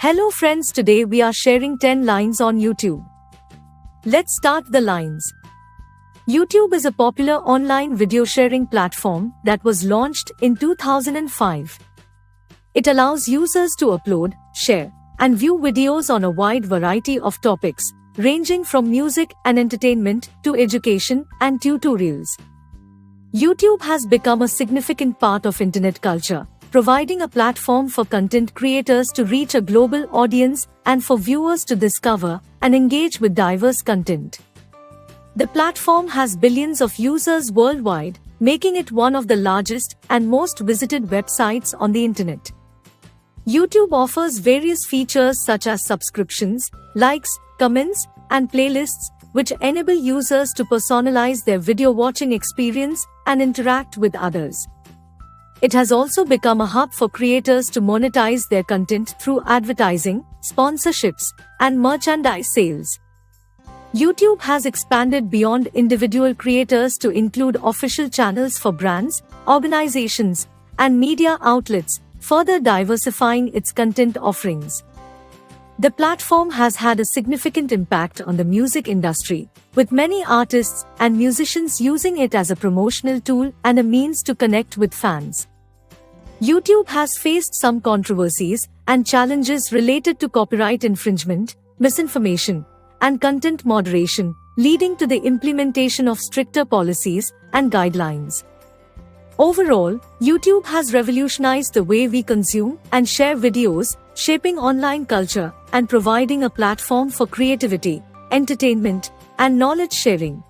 Hello friends, today we are sharing 10 lines on YouTube. Let's start the lines. YouTube is a popular online video sharing platform that was launched in 2005. It allows users to upload, share, and view videos on a wide variety of topics, ranging from music and entertainment to education and tutorials. YouTube has become a significant part of internet culture, providing a platform for content creators to reach a global audience and for viewers to discover and engage with diverse content. The platform has billions of users worldwide, making it one of the largest and most visited websites on the internet. YouTube offers various features such as subscriptions, likes, comments, and playlists, which enable users to personalize their video watching experience and interact with others. It has also become a hub for creators to monetize their content through advertising, sponsorships, and merchandise sales. YouTube has expanded beyond individual creators to include official channels for brands, organizations, and media outlets, further diversifying its content offerings. The platform has had a significant impact on the music industry, with many artists and musicians using it as a promotional tool and a means to connect with fans. YouTube has faced some controversies and challenges related to copyright infringement, misinformation, and content moderation, leading to the implementation of stricter policies and guidelines. Overall, YouTube has revolutionized the way we consume and share videos, shaping online culture and providing a platform for creativity, entertainment, and knowledge sharing.